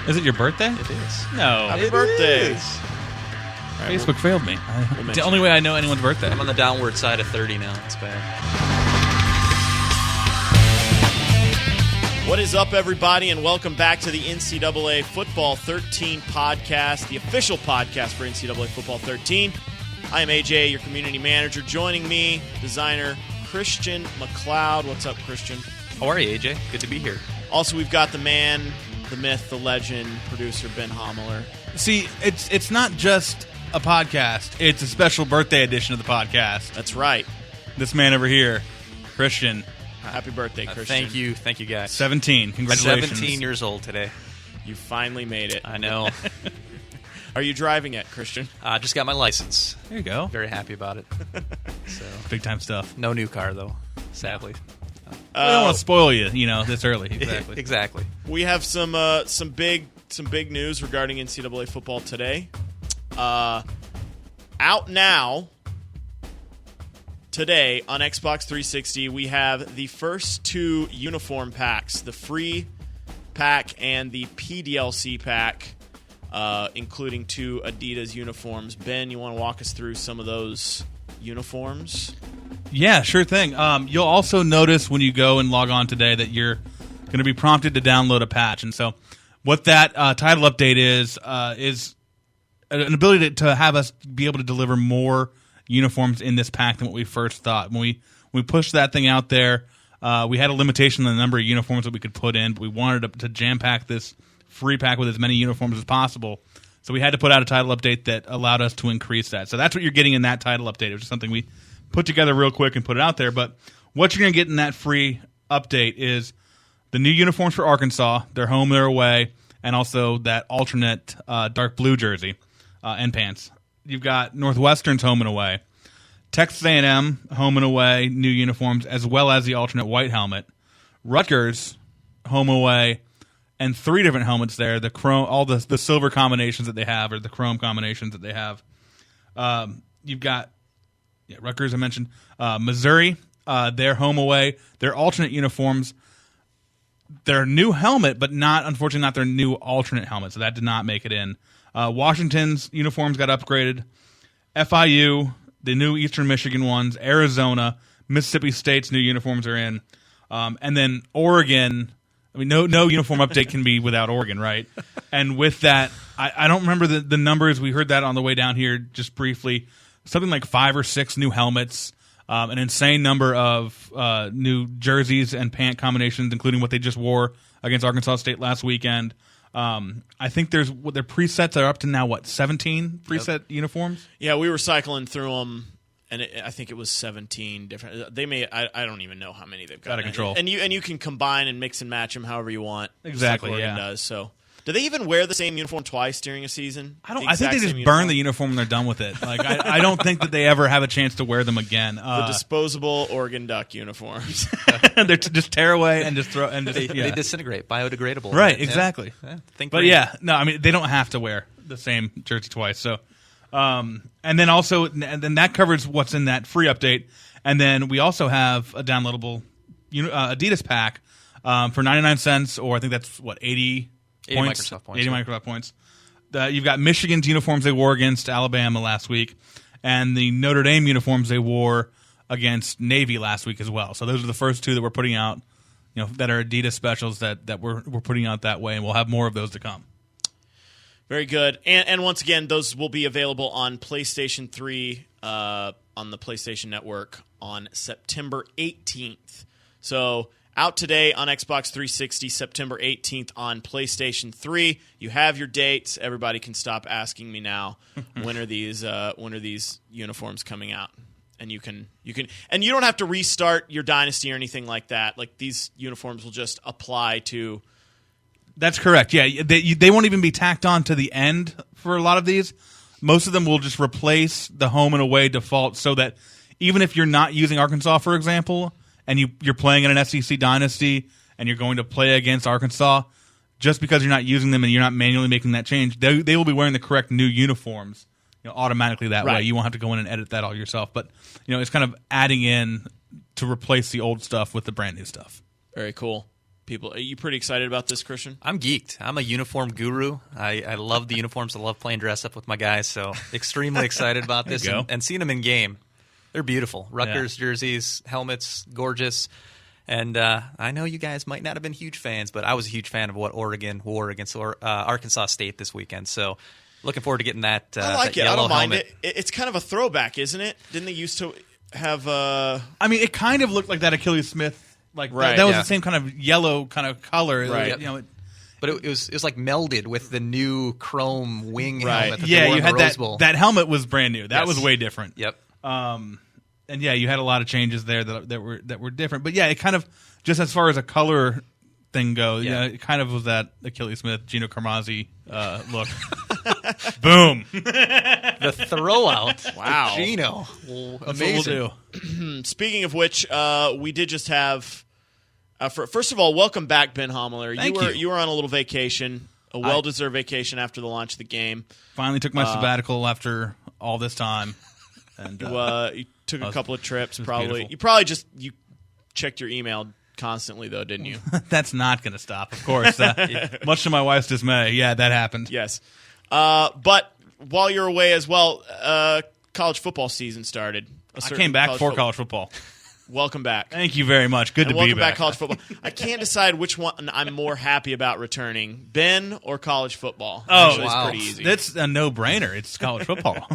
Is it your birthday? It is. No. Happy birthday. Right, Facebook failed me. The only way I know anyone's birthday. I'm on the downward side of 30 now. It's bad. What is up, everybody, and welcome back to the NCAA Football 13 podcast, the official podcast for NCAA Football 13. I am AJ, your community manager. Joining me, designer Christian McLeod. What's up, Christian? How are you, AJ? Good to be here. Also, we've got the man, the myth, the legend, producer Ben Homeler. See, it's not just a podcast. It's a special birthday edition of the podcast. That's right. This man over here, Christian. Happy birthday, Christian. Thank you, guys. 17. Congratulations. 17 years old today. You finally made it. I know. Are you driving yet, Christian? I just got my license. There you go. Very happy about it. So Big time stuff. no new car though, sadly. We don't want to spoil you, this early. Exactly. Exactly. We have some big news regarding NCAA football today. Out now today on Xbox 360, we have the first two uniform packs, the free pack and the PDLC pack, including two Adidas uniforms. Ben, you want to walk us through some of those uniforms? Yeah, sure thing. You'll also notice when you go and log on today that you're going to be prompted to download a patch. And so what that title update is an ability to have us be able to deliver more uniforms in this pack than what we first thought. When we pushed that thing out there, we had a limitation on the number of uniforms that we could put in, but we wanted to jam-pack this free pack with as many uniforms as possible. So we had to put out a title update that allowed us to increase that. So that's what you're getting in that title update, which is something we put together real quick and put it out there. But what you're going to get in that free update is the new uniforms for Arkansas, their home, their away, and also that alternate dark blue jersey and pants. You've got Northwestern's home and away, Texas A&M home and away, new uniforms, as well as the alternate white helmet. Rutgers home away, and three different helmets there. The chrome, all the silver combinations that they have, or the chrome combinations that they have. You've got Rutgers, I mentioned. Missouri, their home away, their alternate uniforms. Their new helmet, but unfortunately not their new alternate helmet, so that did not make it in. Washington's uniforms got upgraded. FIU, the new Eastern Michigan ones, Arizona, Mississippi State's new uniforms are in. And then Oregon, I mean, no uniform update can be without Oregon, right? And with that, I don't remember the numbers. We heard that on the way down here just briefly. Something like 5 or 6 new helmets, an insane number of new jerseys and pant combinations, including what they just wore against Arkansas State last weekend. I think their presets are up to now, 17 preset uniforms? Yeah, we were cycling through them, and I think it was 17 different. They may, I don't even know how many they've got. Out of control. And you can combine and mix and match them however you want. Exactly, just like Oregon does. So, do they even wear the same uniform twice during a season? I think they just burn the uniform when they're done with it. Like I don't think that they ever have a chance to wear them again. The disposable Oregon Duck uniforms. They're just tear away and just throw and They disintegrate, biodegradable. Right, exactly. Yeah. They don't have to wear the same jersey twice. So, and then that covers what's in that free update. And then we also have a downloadable Adidas pack for 99 cents, or I think that's 80 points, Microsoft points. 80 Microsoft points. You've got Michigan's uniforms they wore against Alabama last week, and the Notre Dame uniforms they wore against Navy last week as well. So those are the first two that we're putting out, that are Adidas specials that we're putting out that way, and we'll have more of those to come. Very good. And once again, those will be available on PlayStation 3 on the PlayStation Network on September 18th. So out today on Xbox 360, September 18th on PlayStation 3. You have your dates. Everybody can stop asking me now. When are these uniforms coming out? And you don't have to restart your Dynasty or anything like that. Like, these uniforms will just apply to. That's correct. Yeah, they won't even be tacked on to the end for a lot of these. Most of them will just replace the home and away default, so that even if you're not using Arkansas, for example, and you're playing in an SEC Dynasty and you're going to play against Arkansas, just because you're not using them and you're not manually making that change, they will be wearing the correct new uniforms automatically that way. You won't have to go in and edit that all yourself. But it's kind of adding in to replace the old stuff with the brand new stuff. Very cool. people. Are you pretty excited about this, Christian? I'm geeked. I'm a uniform guru. I love the uniforms. I love playing dress up with my guys. So extremely excited about this and seeing them in game. They're beautiful. Rutgers jerseys, helmets, gorgeous. And I know you guys might not have been huge fans, but I was a huge fan of what Oregon wore against Arkansas State this weekend. So looking forward to getting that. I like that it. I don't mind helmet. it. It's kind of a throwback, isn't it? Didn't they used to have? I mean, it kind of looked like that Achilles Smith. Like Right, that was yeah. the same kind of yellow kind of color. Right. You know, But it was like melded with the new chrome wing Right. helmet that they yeah, wore you in the had Rose that. Bowl. That helmet was brand new. That Yes. was way different. Yep. And yeah, you had a lot of changes there that were different. But yeah, it kind of just as far as a color thing goes, Yeah. it kind of was that Achilles Smith, Gino Carmazzi look. Boom. The throwout. Wow. Gino. That's Amazing. what we'll do. Speaking of which, we did just have. First of all, welcome back, Ben Homler. Thank you. You were on a little vacation, a well-deserved vacation after the launch of the game. Finally took my sabbatical after all this time. And You took a couple of trips. Probably beautiful. you probably just checked your email constantly, though, didn't you? that's not going to stop, of course. Much to my wife's dismay. Yeah, that happened. Yes. But while you're away as well, college football season started. I came back for college football. Welcome back. Thank you very much. Good And to welcome be back, back. college football. I can't decide which one I'm more happy about returning, Ben or college football. Oh, Actually, wow. it's pretty easy. That's a no-brainer. It's college football.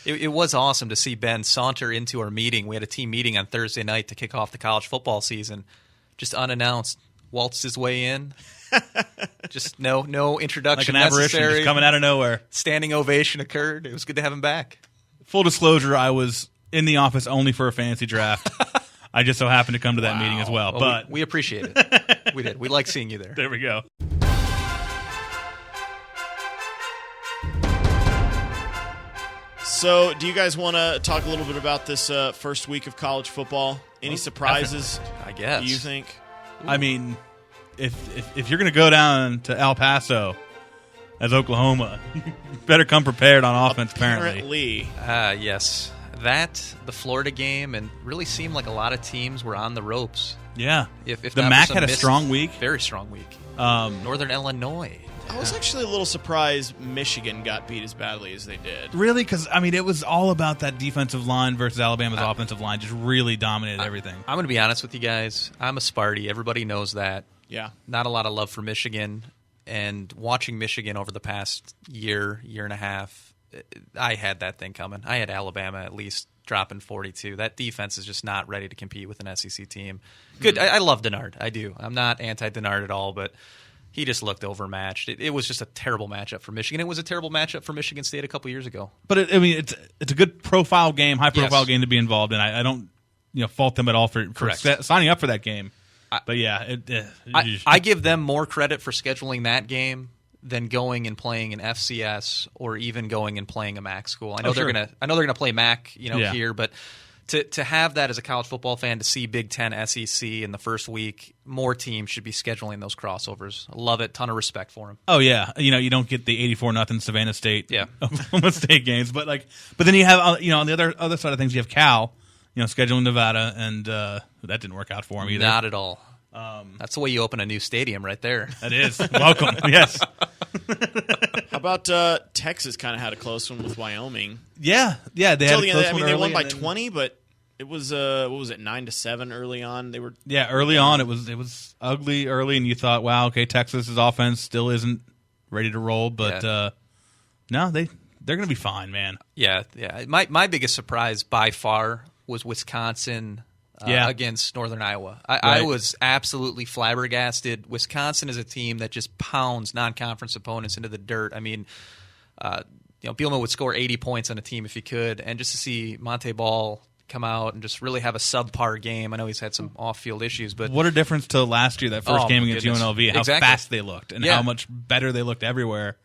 It was awesome to see Ben saunter into our meeting. We had a team meeting on Thursday night to kick off the college football season. Just unannounced, waltzed his way in. Just no like introduction an apparition necessary. just coming out of nowhere. Standing ovation occurred. It was good to have him back. Full disclosure, I was in the office only for a fantasy draft. I just so happened to come to that meeting as well. Well, But we appreciate it. We did. We like seeing you there. there we go. So, do you guys want to talk a little bit about this first week of college football? Any surprises? I guess. Do you think? I mean, if you're going to go down to El Paso as Oklahoma, you better come prepared on offense, apparently. Yes. That, the Florida game, and really seemed like a lot of teams were on the ropes. Yeah. If the not for MAC some had a missed- strong week. Very strong week. Northern Illinois. I was actually a little surprised Michigan got beat as badly as they did. Really? Because, I mean, it was all about that defensive line versus Alabama's offensive line. Just really dominated everything. I'm going to be honest with you guys. I'm a Sparty. Everybody knows that. Yeah. Not a lot of love for Michigan. And watching Michigan over the past year and a half, I had that thing coming. I had Alabama at least dropping 42. That defense is just not ready to compete with an SEC team. Good. I love Denard. I do. I'm not anti-Denard at all, but he just looked overmatched. It was just a terrible matchup for Michigan. It was a terrible matchup for Michigan State a couple years ago. But, it's a good profile game, high-profile Yes. game to be involved in. I don't fault them at all for Correct. signing up for that game. But, yeah. I give them more credit for scheduling that game than going and playing an FCS or even going and playing a MAC school. I know they're gonna play MAC, here, but to have that as a college football fan, to see Big Ten, SEC in the first week, more teams should be scheduling those crossovers. I love it. Ton of respect for them. Oh yeah, you don't get the 84-0 Savannah State, Yeah. Oklahoma State games, but then you have on the other side of things, you have Cal, scheduling Nevada, and that didn't work out for him either. Not at all. That's the way you open a new stadium right there. That is welcome. Yes. How about Texas? Kind of had a close one with Wyoming. Yeah. They had a close I mean, one they early, won by and then- 20, but it was what was it, 9-7 early on? They were early on it was ugly early, and you thought, wow, okay, Texas's offense still isn't ready to roll, but no, they're going to be fine, man. Yeah. My biggest surprise by far was Wisconsin against Northern Iowa. I was absolutely flabbergasted. Wisconsin is a team that just pounds non-conference opponents into the dirt. I mean, Bielema would score 80 points on a team if he could, and just to see Monte Ball come out and just really have a subpar game. I know he's had some off-field issues, but What a difference to last year, that first Oh, game my against goodness. UNLV, how Exactly. fast they looked, and Yeah. how much better they looked everywhere.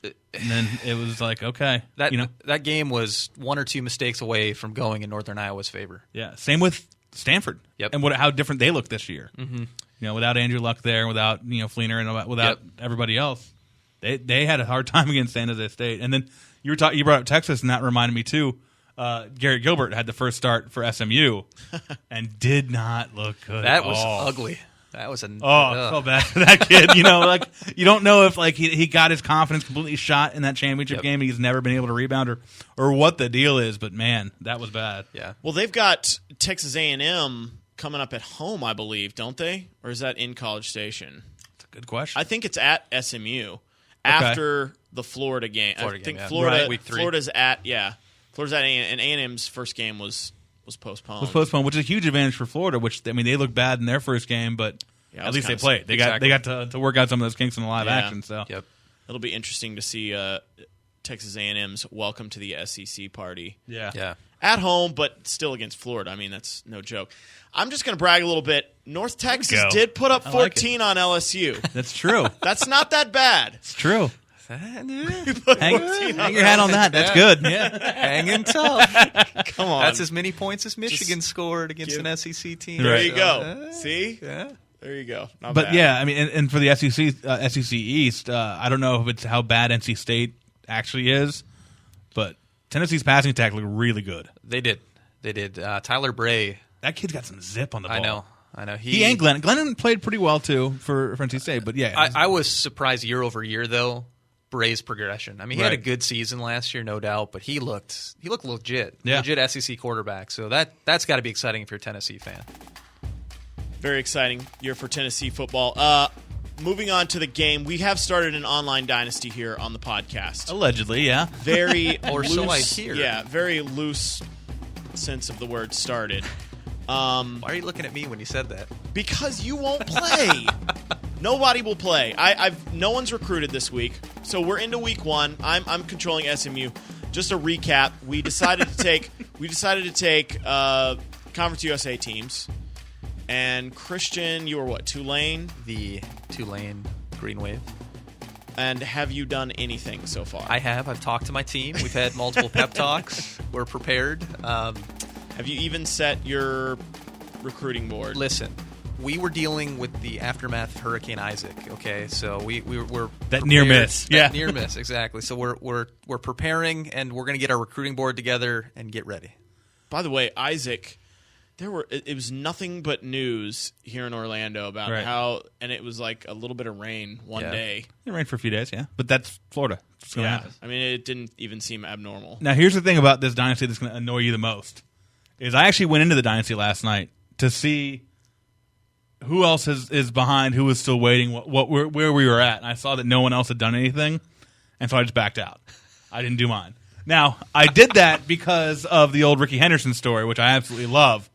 And then it was like, okay, that game was one or two mistakes away from going in Northern Iowa's favor. yeah. Same with Stanford. Yep. And how different they look this year. Mm-hmm. Without Andrew Luck there, without Fleener, and without everybody else, they had a hard time against San Jose State. And then you brought up Texas, and that reminded me too. Garrett Gilbert had the first start for SMU and did not look good. That at was all. ugly. That was I felt bad for that kid. You don't know if he got his confidence completely shot in that championship game. He's never been able to rebound or what the deal is. But man, that was bad. Yeah. Well, they've got Texas A&M coming up at home, I believe, don't they? Or is that in College Station? That's a good question. I think it's at SMU after the Florida game. I think Right, week 3. Florida's at Florida's at A&M, and A&M's first game was postponed. Which is a huge advantage for Florida. Which they looked bad in their first game, but at least they played. They got to work out some of those kinks in the live action. So it'll be interesting to see Texas A&M's welcome to the SEC party. Yeah. At home, but still against Florida. I mean, that's no joke. I'm just going to brag a little bit. North Texas did put up 14 on LSU. That's true. That's not that bad. It's true. Hang your hat on that. That's good. Yeah. Hanging tough. Come on. That's as many points as Michigan scored against an SEC team. There you go. See? Yeah. There you go. Not but bad. yeah, I mean, and for the SEC East, I don't know if it's how bad NC State actually is, but Tennessee's passing attack looked really good. They did. Tyler Bray. That kid's got some zip on the ball. I know. He and Glennon. Glennon played pretty well too for NC State, but yeah. I was surprised year over year though. Bray's progression. I mean, he had a good season last year, no doubt, but he looked legit. Yeah. Legit SEC quarterback. So that's got to be exciting if you're a Tennessee fan. Very exciting year for Tennessee football. Moving on to the game, we have started an online dynasty here on the podcast. Allegedly, yeah. Very or loose, so I hear. Yeah, very loose sense of the word started. Why are you looking at me when you said that? Because you won't play. Nobody will play. No one's recruited this week, so we're into week 1. I'm controlling SMU. Just a recap: we decided to take Conference USA teams. And Christian, you were what? Tulane? The Tulane Green Wave. And have you done anything so far? I have. I've talked to my team. We've had multiple pep talks. We're prepared. Have you even set your recruiting board? Listen, we were dealing with the aftermath of Hurricane Isaac. Okay, so we're that prepared. near miss. That near miss, exactly. So we're preparing, and we're going to get our recruiting board together and get ready. By the way, Isaac. It was nothing but news here in Orlando about how, and it was like a little bit of rain one day. It rained for a few days, yeah. But that's Florida. It's gonna happen. I mean, it didn't even seem abnormal. Now, here's the thing about this dynasty that's going to annoy you the most, is I actually went into the dynasty last night to see who else is behind, who was still waiting, where we were at. And I saw that no one else had done anything, and so I just backed out. I didn't do mine. Now, I did that because of the old Ricky Henderson story, which I absolutely love.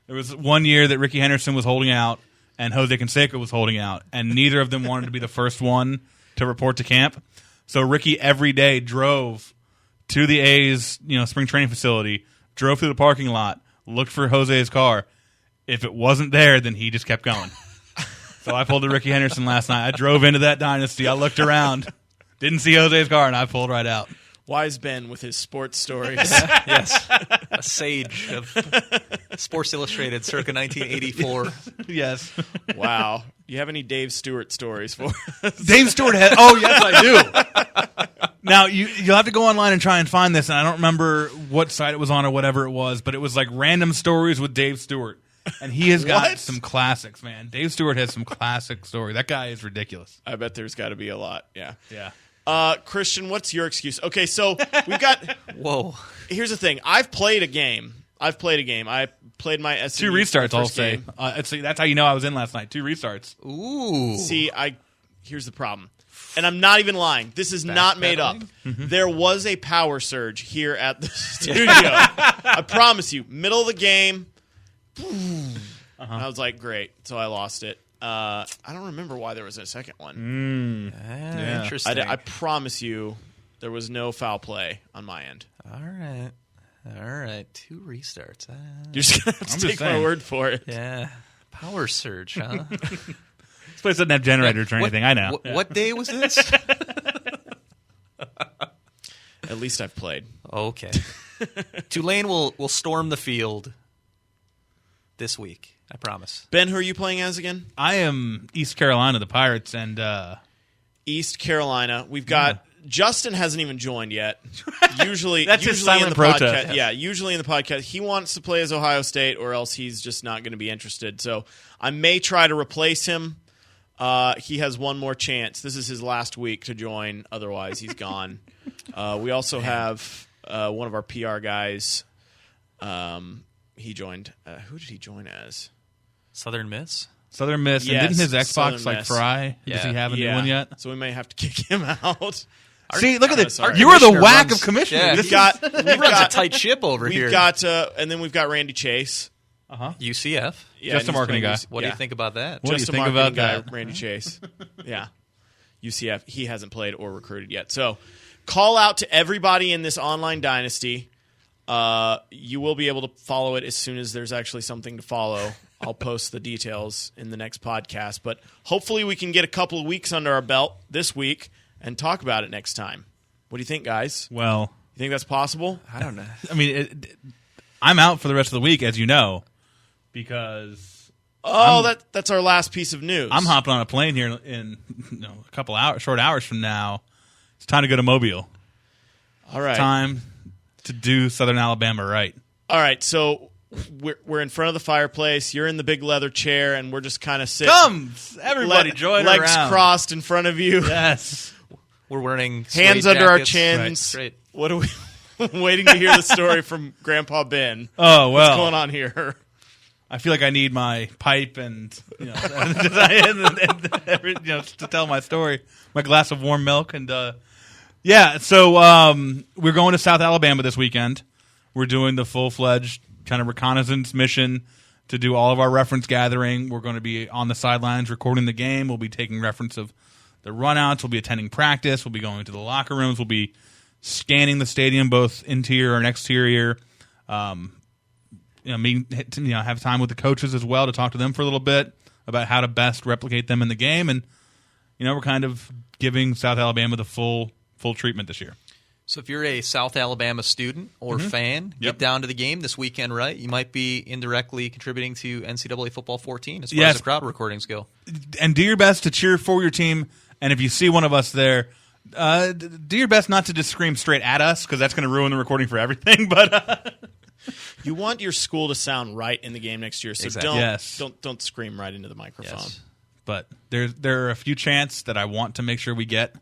There was one year that Ricky Henderson was holding out and Jose Canseco was holding out, and neither of them wanted to be the first one to report to camp. So Ricky every day drove to the A's, spring training facility, drove through the parking lot, looked for Jose's car. If it wasn't there, then he just kept going. So I pulled the Ricky Henderson last night. I drove into that dynasty. I looked around, didn't see Jose's car, and I pulled right out. Wise Ben with his sports stories. Yes. A sage of Sports Illustrated circa 1984. Yes. Wow. You have any Dave Stewart stories for us? Dave Stewart has... Oh, yes, I do. Now, you'll have to go online and try and find this, and I don't remember what site it was on or whatever it was, but it was like random stories with Dave Stewart. And he has got some classics, man. Dave Stewart has some classic stories. That guy is ridiculous. I bet there's got to be a lot. Yeah. Yeah. Christian, what's your excuse? Okay, so we've got... Whoa. Here's the thing. I played my SMU. 2 restarts, I'll say. That's how you know I was in last night. 2 restarts. Ooh. See, here's the problem. And I'm not even lying. This is not made up. Mm-hmm. There was a power surge here at the studio. I promise you. Middle of the game. I was like, great. So I lost it. I don't remember why there was a second one. Yeah. Interesting. I promise you there was no foul play on my end. All right. 2 restarts. You're just going to have to take my word for it. Yeah. Power surge, huh? This place doesn't have generators or anything. I know. What day was this? At least I've played. Okay. Tulane will storm the field this week. I promise. Ben, who are you playing as again? I am East Carolina, the Pirates, and East Carolina. We've got Justin hasn't even joined yet. Usually, That's his usually in silent the protest. podcast. Yeah, usually in the podcast, he wants to play as Ohio State, or else he's just not going to be interested. So I may try to replace him. He has one more chance. This is his last week to join. Otherwise, he's gone. We also have one of our PR guys. He joined. Who did he join as? Southern Miss. Southern Miss. Yes, and didn't his Xbox Southern like Miss. fry? Does he have a new one yet? So we may have to kick him out. See, look at this. sorry. You are the Commissioner whack runs- of commissioner. Yeah. This We've got Runs a tight ship over here. we've got and then we've got Randy Chase. UCF. Yeah, Just a he's marketing playing guy. UC What do yeah. you think about that? What do Just you a think marketing about guy, that? Randy Chase. Yeah. UCF. He hasn't played or recruited yet. So call out to everybody in this online dynasty. You will be able to follow it as soon as there's actually something to follow. I'll post the details in the next podcast. But hopefully we can get a couple of weeks under our belt this week and talk about it next time. What do you think, guys? Well, You think that's possible? I don't know. I mean, I'm out for the rest of the week, as you know, because That's our last piece of news. I'm hopping on a plane here in a couple hours, short hours from now. It's time to go to Mobile. All right. Time to do Southern Alabama right. All right, so we're in front of the fireplace. You're in the big leather chair, and we're just kind of sitting. Come, everybody, join legs around. crossed in front of you, Yes. We're wearing hands suede under our jackets. chins. Great. What are we waiting to hear the story from Grandpa Ben? Oh, well. What's going on here? I feel like I need my pipe and to tell my story. My glass of warm milk and So we're going to South Alabama this weekend. We're doing the full-fledged kind of reconnaissance mission to do all of our reference gathering. We're going to be on the sidelines recording the game. We'll be taking reference of the runouts. We'll be attending practice. We'll be going to the locker rooms. We'll be scanning the stadium, both interior and exterior. Have time with the coaches as well to talk to them for a little bit about how to best replicate them in the game. And we're kind of giving South Alabama the full treatment this year. So if you're a South Alabama student or fan, Yep. get down to the game this weekend, right? You might be indirectly contributing to NCAA Football 14 as far Yes. as the crowd recordings go. And do your best to cheer for your team. And if you see one of us there, do your best not to just scream straight at us, because that's going to ruin the recording for everything. But You want your school to sound right in the game next year, so Exactly. don't scream right into the microphone. Yes. but there are a few chants that I want to make sure we get.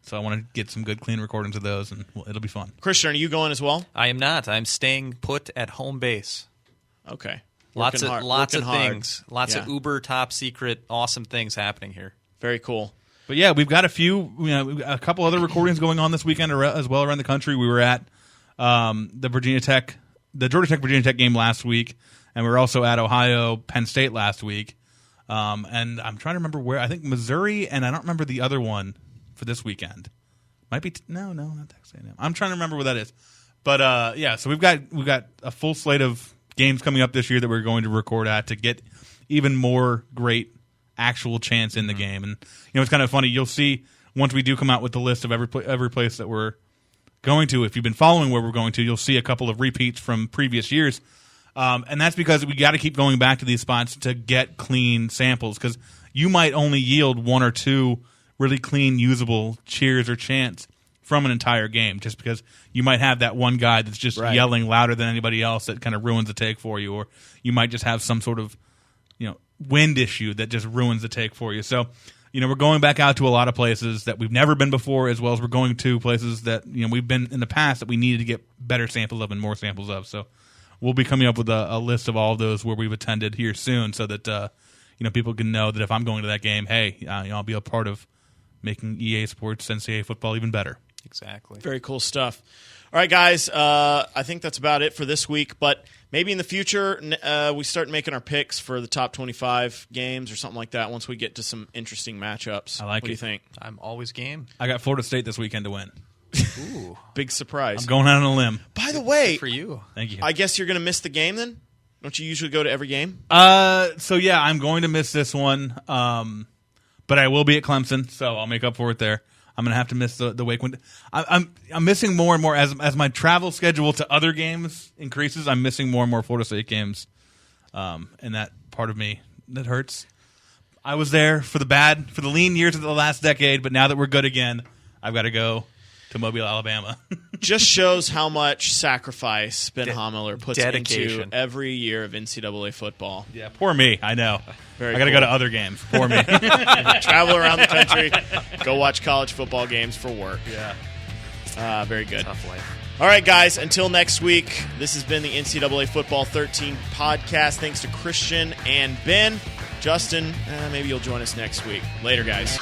So I want to get some good, clean recordings of those, and it'll be fun. Christian, are you going as well? I am not. I'm staying put at home base. Okay. Lots Working of hard- lots working of hard. things. Lots of Yeah. uber top secret awesome things happening here. Very cool. But yeah, we've got a couple other recordings going on this weekend as well around the country. We were at the Georgia Tech Virginia Tech game last week, and we were also at Ohio Penn State last week. And I'm trying to remember where. I think Missouri, and I don't remember the other one for this weekend. Might be no, not Texas A&M. I'm trying to remember where that is. But so we've got a full slate of games coming up this year that we're going to record at to get even more great actual chance in the game. And it's kind of funny. You'll see once we do come out with the list of every place that we're going to. If you've been following where we're going to, you'll see a couple of repeats from previous years. And that's because we got to keep going back to these spots to get clean samples, because you might only yield one or two really clean, usable cheers or chants from an entire game, just because you might have that one guy that's just Right. yelling louder than anybody else that kind of ruins the take for you, or you might just have some sort of wind issue that just ruins the take for you. So we're going back out to a lot of places that we've never been before, as well as we're going to places that we've been in the past that we needed to get better samples of and more samples of. So we'll be coming up with a list of all of those where we've attended here soon, so that people can know that if I'm going to that game, hey, I'll be a part of making EA Sports NCAA football even better. Exactly. Very cool stuff. All right, guys, I think that's about it for this week, but maybe in the future we start making our picks for the top 25 games or something like that once we get to some interesting matchups. I like What do you it. think? I'm always game. I got Florida State this weekend to win. Ooh, Big surprise. I'm going out on a limb. By the way, for you. Thank you. I guess you're going to miss the game then? Don't you usually go to every game? So yeah, I'm going to miss this one, but I will be at Clemson, so I'll make up for it there. I'm going to have to miss the Wake one. I'm missing more and more as my travel schedule to other games increases. I'm missing more and more Florida State games, and that part of me that hurts. I was there for the lean years of the last decade, but now that we're good again, I've got to go to Mobile, Alabama. Just shows how much sacrifice Ben Hommeler puts dedication. into every year of NCAA football. Yeah, poor me. I know. Very I got to cool. go to other games. Poor me. Travel around the country, go watch college football games for work. Yeah. Very good. Tough life. All right, guys, until next week, this has been the NCAA Football 13 podcast. Thanks to Christian and Ben. Justin, maybe you'll join us next week. Later, guys.